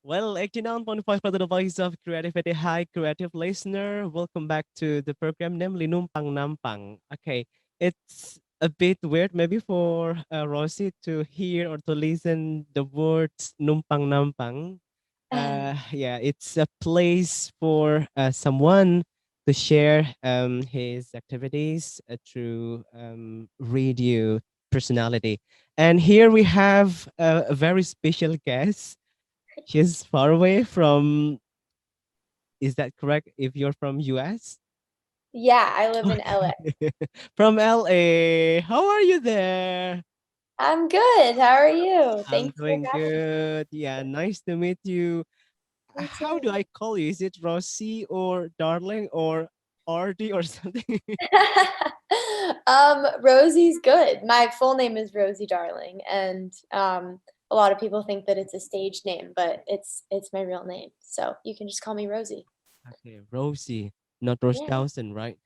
Well, 89.5 the voice of creativity. Hi, creative listener. Welcome back to the program, namely Numpang Nampang. Okay, it's a bit weird maybe for Rosie to hear or to listen the words Numpang Nampang. Yeah, it's a place for someone to share his activities through radio personality. And here we have a very special guest. She's far away from, is that correct? If you're from US? Yeah, I live in LA. Okay. From LA. How are you there? I'm good. How are you? I'm Thanks for doing having good. Yeah, nice to meet you. me How do too. I call you? Is it Rosie or Darling or RD or something? Rosie's good. My full name is Rosie Darling, and a lot of people think that it's a stage name, but it's my real name. So you can just call me Rosie. Okay, Rosie, not Rose Yeah. Dawson, right?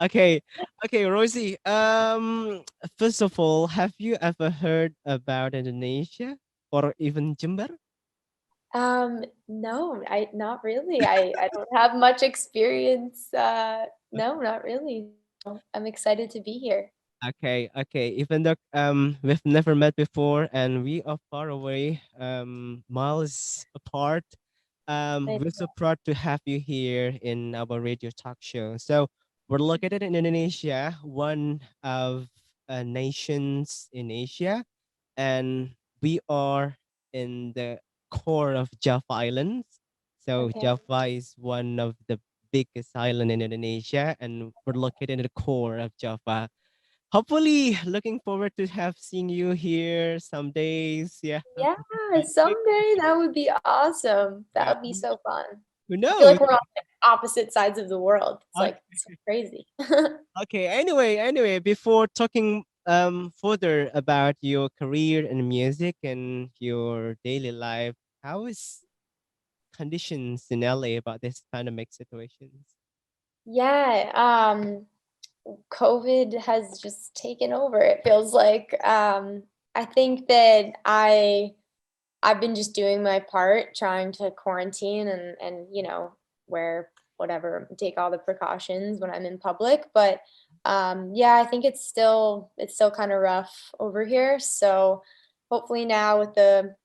Okay, okay, Rosie. First of all, have you ever heard about Indonesia or even Jember? No, I not really. I don't have much experience. No, not really. I'm excited to be here. Okay, okay. Even though we've never met before and we are far away, miles apart, I we're so proud to have you here in our radio talk show. So we're located in Indonesia, one of nations in Asia, and we are in the core of Java Islands. So Okay. Java is one of the biggest island in Indonesia, and we're located in the core of Java. Hopefully, looking forward to have seeing you here some days. Yeah. Yeah, Okay. someday that would be awesome. That Yeah. would be so fun. Who I feel knows? like we're on like opposite sides of the world. It's like Okay. so crazy. Okay. Anyway, before talking further about your career in music and your daily life, how is conditions in LA about this pandemic situations? Yeah, COVID has just taken over. It feels like I think that I've been just doing my part, trying to quarantine and wear whatever, take all the precautions when I'm in public. But yeah, I think it's still kind of rough over here. So hopefully now with the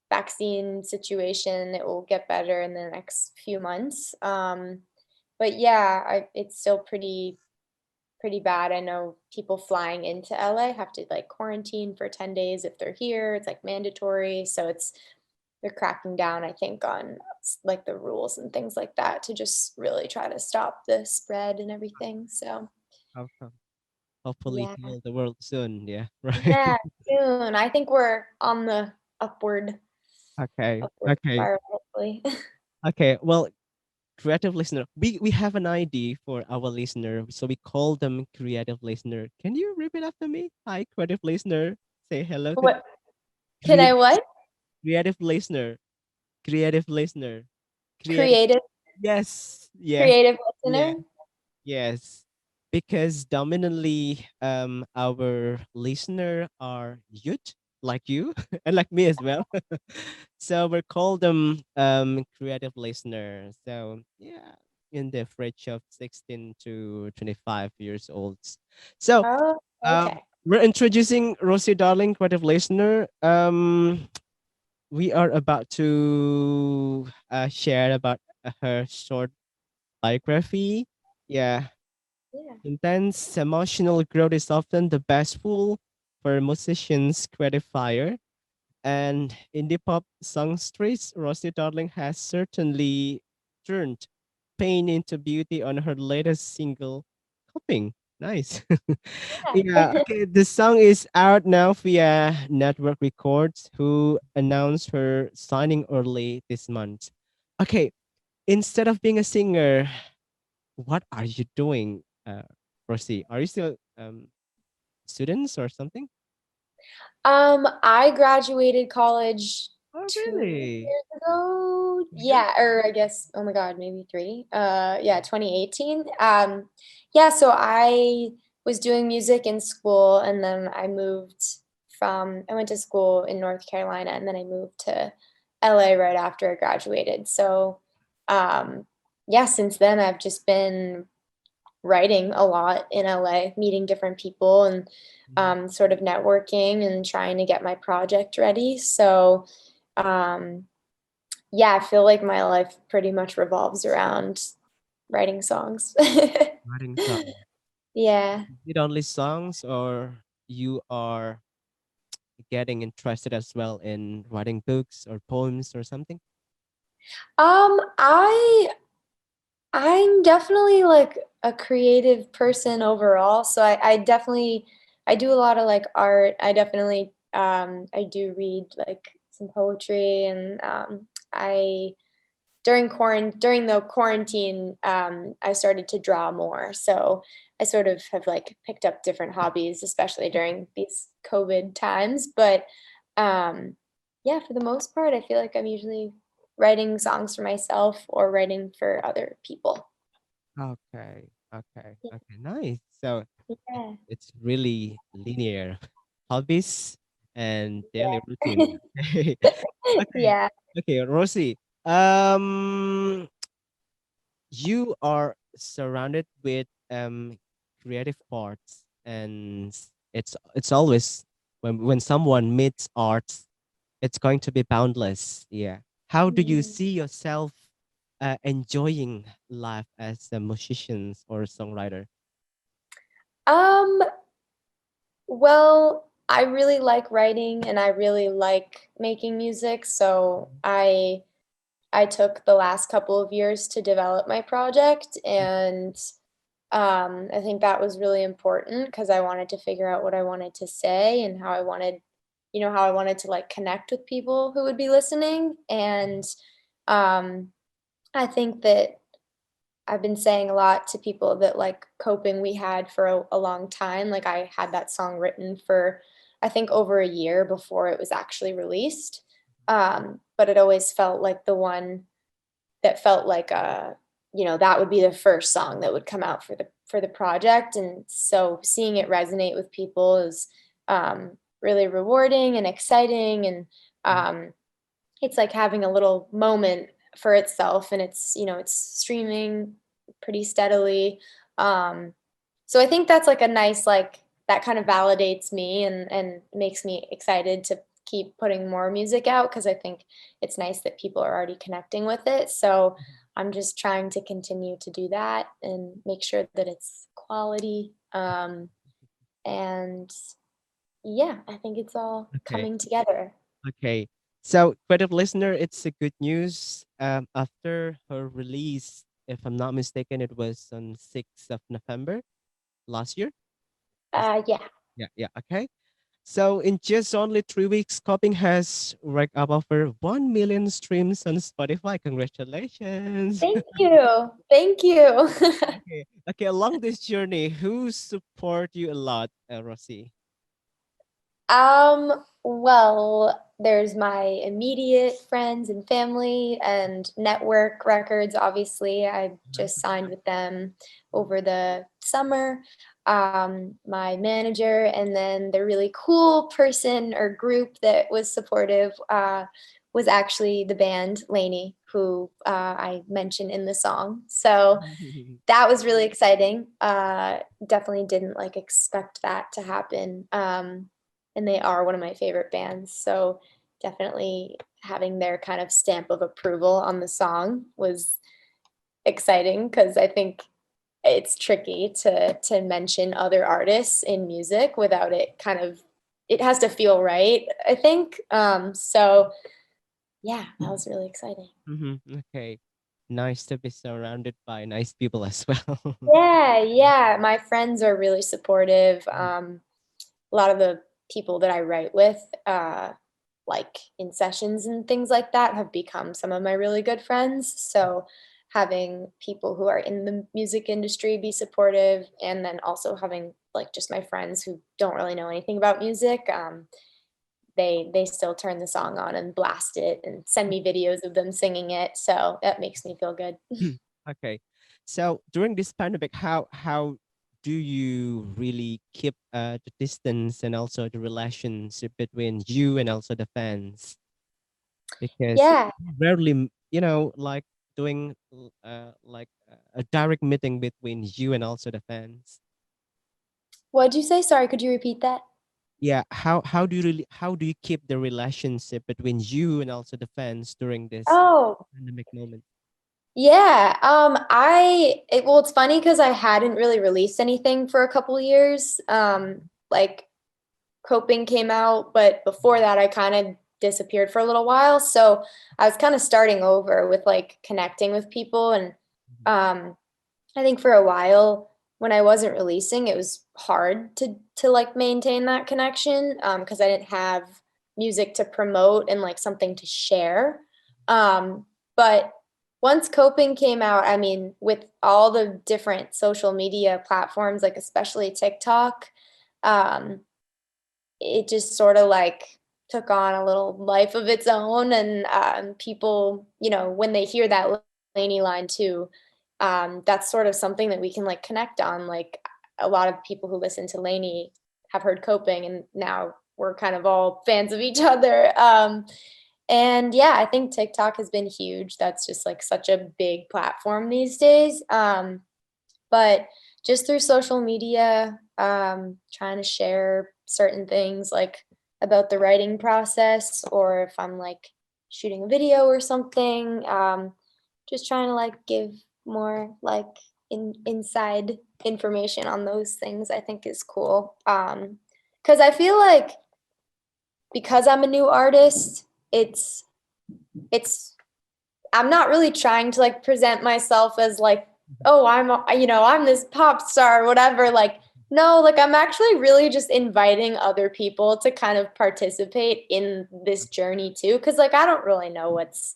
vaccine situation, it will get better in the next few months. But yeah, it's still pretty bad. I know people flying into LA have to like quarantine for 10 days if they're here. It's like mandatory. So they're cracking down, I think, on like the rules and things like that to just really try to stop the spread and everything. So How come? Hopefully, yeah. heal the world soon. Yeah. Right. Yeah, soon. I think we're on the Okay. upward Okay. spiral, hopefully. Okay. Well, creative listener. We have an ID for our listener, so we call them creative listener. Can you repeat after me? Hi, creative listener. Say hello to What can I crea- what? creative listener. Creative listener. Creative. Creative Yes. Yes. creative Yeah. listener? Yes. Because dominantly, our listener are youth like you and like me as well. So we call them creative listeners. So yeah, in the fridge of 16 to 25 years old. So Oh, okay. we're introducing Rosie Darling, creative listener. We are about to share about her short biography. Yeah, Yeah. intense emotional growth is often the best tool for musicians' creative fire. And indie pop songstress Rosie Darling has certainly turned pain into beauty on her latest single, Coping. Nice. Yeah, Yeah. okay. The song is out now via Network Records, who announced her signing early this month. Okay, instead of being a singer, what are you doing, Rosie? Are you still students or something? I graduated college Oh, 2 really? years ago. Yeah. Yeah, or I guess, oh my God, maybe three. Yeah, 2018. Yeah, so I was doing music in school and then I moved I went to school in North Carolina, and then I moved to LA right after I graduated. So, yeah, since then I've just been writing a lot in LA, meeting different people and Mhm. sort of networking and trying to get my project ready. So, um, yeah, I feel like my life pretty much revolves around writing songs. Writing songs. Yeah. Is it only songs, or you are getting interested as well in writing books or poems or something? I I'm definitely like a creative person overall. So I definitely I do a lot of like art. I definitely I do read like some poetry and I during the quarantine I started to draw more. So I sort of have like picked up different hobbies, especially during these COVID times. But um yeah, for the most part, I feel like I'm usually writing songs for myself or writing for other people. Okay, okay, okay, nice. So Yeah. it's really linear. Hobbies and daily routine. Yeah. Okay. Okay. Yeah. Okay, Rosie. Um, you are surrounded with creative parts, and it's always when someone meets arts, it's going to be boundless. Yeah. How do you Mm. see yourself enjoying life as a musician or songwriter? Um, well, I really like writing and I really like making music, so I took the last couple of years to develop my project, and I think that was really important because I wanted to figure out what I wanted to say and how I wanted, how I wanted to like connect with people who would be listening. And um, I think that I've been saying a lot to people that like coping we had for a long time. Like I had that song written for I think over a year before it was actually released. But it always felt like the one that felt like that would be the first song that would come out for the project. And so seeing it resonate with people is really rewarding and exciting. And um, it's like having a little moment for itself, and it's streaming pretty steadily. um so I think that's like a nice, like, that kind of validates me and makes me excited to keep putting more music out because I think it's nice that people are already connecting with it. So I'm just trying to continue to do that and make sure that it's quality. And yeah, I think it's all Okay. coming together. Okay. So, creative listener, it's a good news. After her release, if I'm not mistaken, it was on 6th of November last year. Is Yeah. Yeah, yeah. Okay. So in just only 3 weeks, Coping has racked up over 1 million streams on Spotify. Congratulations. Thank you. Thank you. Okay. Okay. Along this journey, who support you a lot, Rosie? Well, there's my immediate friends and family and network records. Obviously, I just signed with them over the summer. My manager, and then the really cool person or group that was supportive was actually the band Lainey, who I mentioned in the song. So that was really exciting. Definitely didn't like expect that to happen. And they are one of my favorite bands. So definitely having their kind of stamp of approval on the song was exciting because I think it's tricky to mention other artists in music without it has to feel right, I think. So yeah, that was really exciting. Okay. Nice to be surrounded by nice people as well. Yeah, yeah. My friends are really supportive. A lot of the people that I write with, like in sessions and things like that, have become some of my really good friends. So having people who are in the music industry be supportive, and then also having like just my friends who don't really know anything about music, they still turn the song on and blast it and send me videos of them singing it. So that makes me feel good. Okay. So during this pandemic, how do you really keep the distance and also the relationship between you and also the fans? Because Yeah. rarely, like doing like a direct meeting between you and also the fans. What'd you say? Sorry, could you repeat that? Yeah, how do you keep the relationship between you and also the fans during this Oh, pandemic moment? yeah. Well, it's funny because I hadn't really released anything for a couple years. Like Coping came out, but before that, I kind of disappeared for a little while. So I was kind of starting over with like connecting with people. And Mhm. um, I think for a while when I wasn't releasing, it was hard to like maintain that connection because I didn't have music to promote and like something to share. But once Coping came out, I mean, with all the different social media platforms, like especially TikTok, um, it just sort of like took on a little life of its own. And people, when they hear that Lainey line too, that's sort of something that we can like connect on. Like a lot of people who listen to Lainey have heard Coping, and now we're kind of all fans of each other. And yeah, I think TikTok has been huge. That's just like such a big platform these days. But just through social media, trying to share certain things like about the writing process, or if I'm like shooting a video or something, just trying to like give more like inside information on those things, I think is cool. Because I feel like because I'm a new artist, it's I'm not really trying to like present myself as like, oh, I'm this pop star or whatever. Like, no, like I'm actually really just inviting other people to kind of participate in this journey too. Cause like I don't really know what's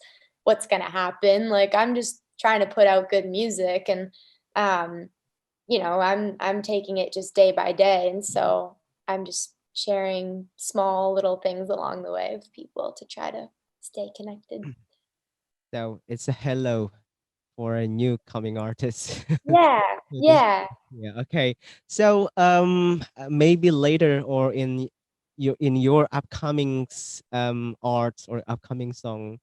gonna happen. Like I'm just trying to put out good music, and um, I'm taking it just day by day. And so I'm just sharing small little things along the way with people to try to stay connected. So it's a hello for a new coming artist. Yeah, To this. yeah. Yeah, okay. So maybe later or in your upcoming arts or upcoming song,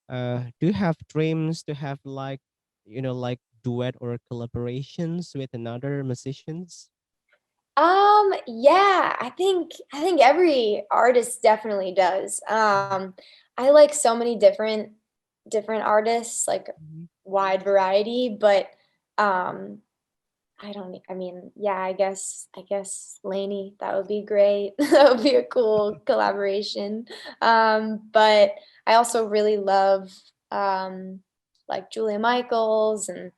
do you have dreams to have like like duet or collaborations with another musicians? Yeah, I think every artist definitely does. I like so many different artists, like Mhm. wide variety, but um I mean, yeah, I guess Lainey, that would be great. That would be a cool collaboration. But I also really love like Julia Michaels and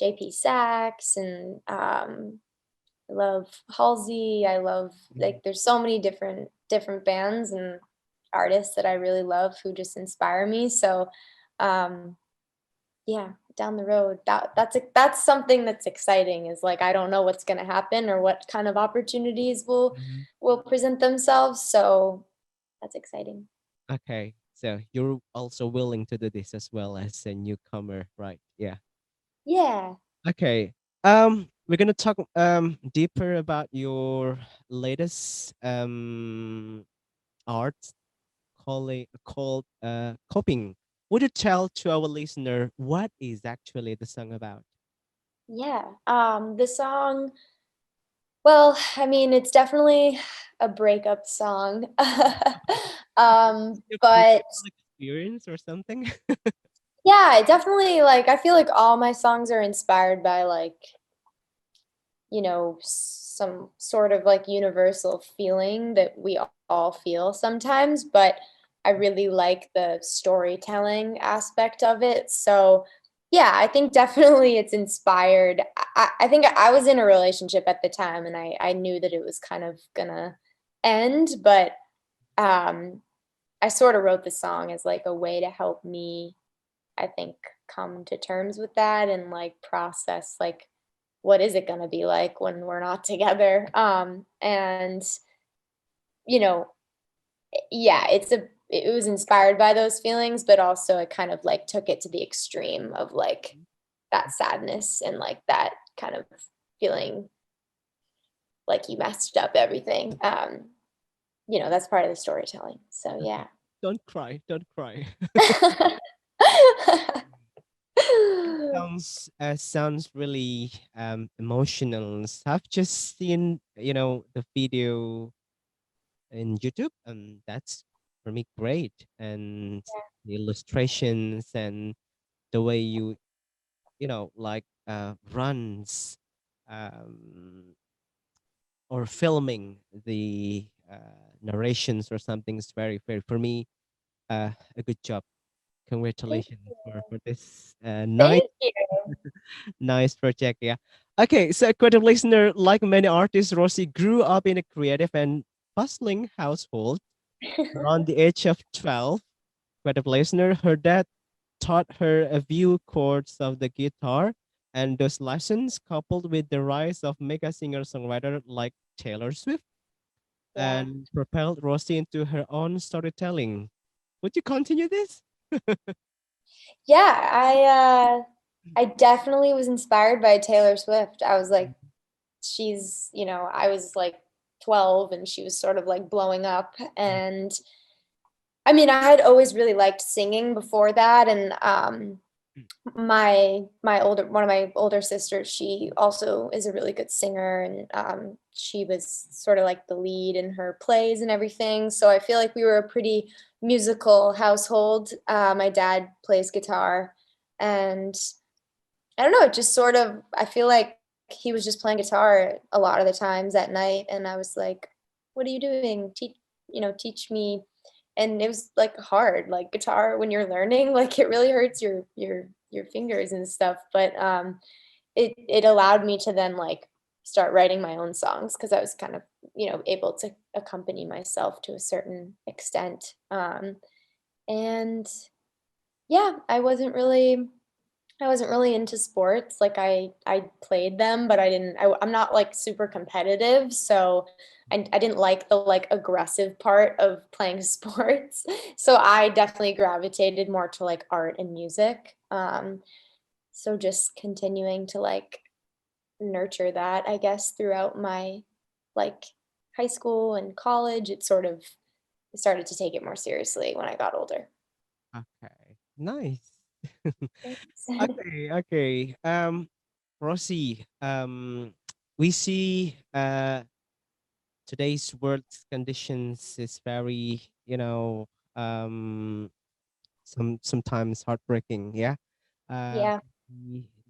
JP Sachs, and I love Halsey. I love, Mhm. like, there's so many different bands and artists that I really love who just inspire me. So um yeah, down the road, that's something that's exciting, is like I don't know what's going to happen or what kind of opportunities Mhm. will present themselves. So that's exciting. Okay, so you're also willing to do this as well as a newcomer, right? Yeah. Yeah. Okay. We're gonna talk deeper about your latest art called coping. Would you tell to our listener what is actually the song about? Yeah. The song, well, I mean, it's definitely a breakup song. Your But personal experience or something? yeah, it definitely, like, I feel like all my songs are inspired by like, some sort of like universal feeling that we all feel sometimes, but I really like the storytelling aspect of it. So, yeah, I think definitely it's inspired. I think I was in a relationship at the time, and I knew that it was kind of gonna end, but um, I sort of wrote the song as like a way to help me, I think, come to terms with that and like process like what is it going to be like when we're not together. And you know yeah, it was inspired by those feelings, but also it kind of like took it to the extreme of like that sadness and like that kind of feeling like you messed up everything. That's part of the storytelling. So yeah. Don't cry, don't cry. Sounds really emotional. I've just seen, the video in YouTube, and that's for me great. And the illustrations and the way like runs um or filming the narrations or something is very, very, for me, a good job. Thank Congratulations for this nice thank you. nice project. Yeah. Okay, so creative listener, like many artists, Rosie grew up in a creative and bustling household. Around the age of 12, creative listener, her dad taught her a few chords of the guitar, and those lessons, coupled with the rise of mega singer-songwriter like Taylor Swift, Yeah. and propelled Rosie into her own storytelling. Would you continue this? Yeah, I definitely was inspired by Taylor Swift. I was like, I was like 12 and she was sort of like blowing up. And I mean, I had always really liked singing before that. And one of my older sisters, she also is a really good singer, and she was sort of like the lead in her plays and everything. So I feel like we were a pretty musical household. My dad plays guitar, and I don't know, it just sort of, I feel like he was just playing guitar a lot of the times at night, and I was like, "What are you doing? Teach me." And it was like hard, like guitar when you're learning, like it really hurts your fingers and stuff. But it allowed me to then like start writing my own songs because I was kind of able to accompany myself to a certain extent. And yeah, I wasn't really into sports. Like I played them, but I'm not like super competitive, so I didn't like the like aggressive part of playing sports. So I definitely gravitated more to like art and music. So just continuing to like nurture that, I guess, throughout my like high school and college, I started to take it more seriously when I got older. Okay, nice. Thanks. Okay, okay. Rosie, we see today's world conditions is very, um, sometimes heartbreaking. Yeah. Uh, Yeah.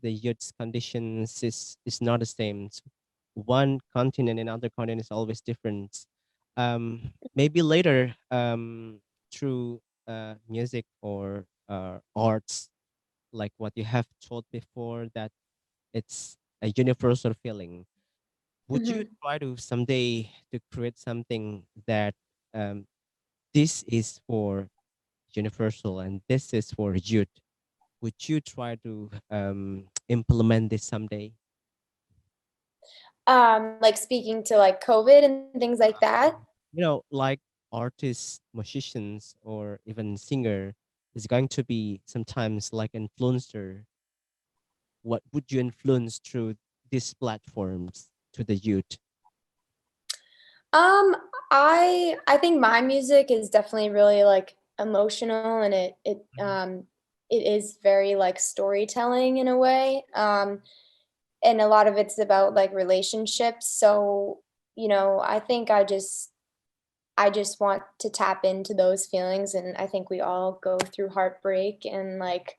the youth's conditions is not the same. One continent and other continent is always different. Maybe later, through music or arts, like what you have told before, that it's a universal feeling. Would you Mhm. try to someday to create something that um, this is for universal and this is for youth? Would you try to implement this someday? Like speaking to like COVID and things like that. Like artists, musicians, or even singer is going to be sometimes like influencer. What would you influence through these platforms to the youth? Um, I think my music is definitely really like emotional, and it is very like storytelling in a way. And a lot of it's about like relationships. So, I think I just want to tap into those feelings, and I think we all go through heartbreak, and like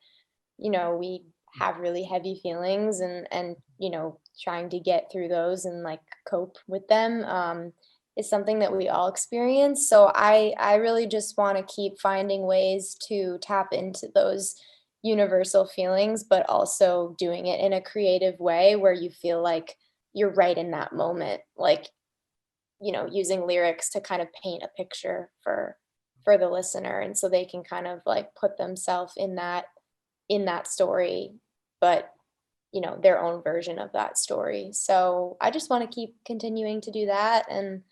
we have really heavy feelings, and trying to get through those and like cope with them is something that we all experience. So I really just want to keep finding ways to tap into those universal feelings, but also doing it in a creative way where you feel like you're right in that moment, like using lyrics to kind of paint a picture for the listener, and so they can kind of like put themselves in that story, but their own version of that story. So I just want to keep continuing to do that, and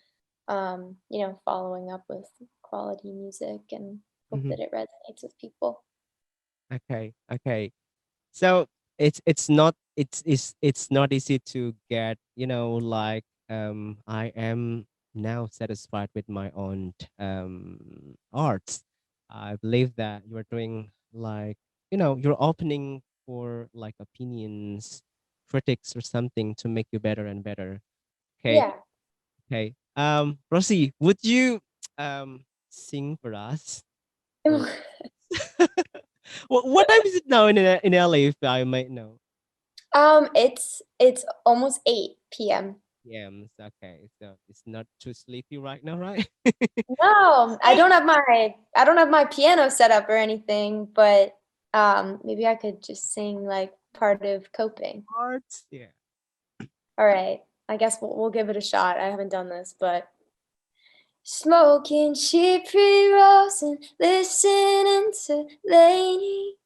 following up with quality music, and hope Mhm. that it resonates with people. Okay, okay. So it's not it's not easy to get, like I am now satisfied with my own arts. I believe that you're doing like, you're opening for like opinions, critics or something to make you better and better. Okay. Yeah. Okay. Rosie, would you sing for us? Or what time is it now in LA, if I might know? It's almost 8 p.m. Yeah, okay. So it's not too sleepy right now, right? No, I don't have my piano set up or anything, but maybe I could just sing like part of coping. Arts, yeah. All right. I guess we'll give it a shot. I haven't done this, but smoking cheap pre-rolls and listening to Lainey,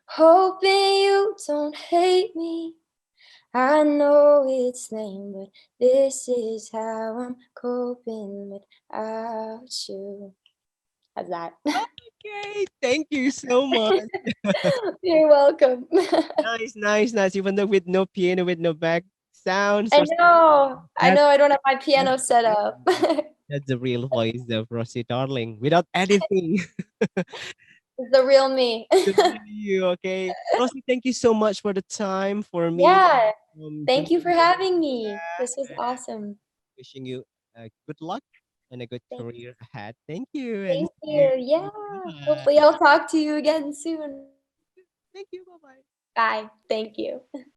hoping you don't hate me. I know it's lame, but this is how I'm coping without you. How's that? Okay, thank you so much. You're welcome. Nice, nice, nice. Even though with no piano, with no back sounds I or know. I that, know I don't have my that's piano set up. that's the real voice of Rosie Darling without anything. It's the real me. The real you, okay. Rosie, thank you so much for the time for me. Yeah. Thank you Doing for having me. This was awesome. wishing you good luck and a good Thank career ahead. Thank you and thank see you. you. Yeah. Bye. Hopefully I'll talk to you again soon. Thank you. Bye bye. Bye. Thank you.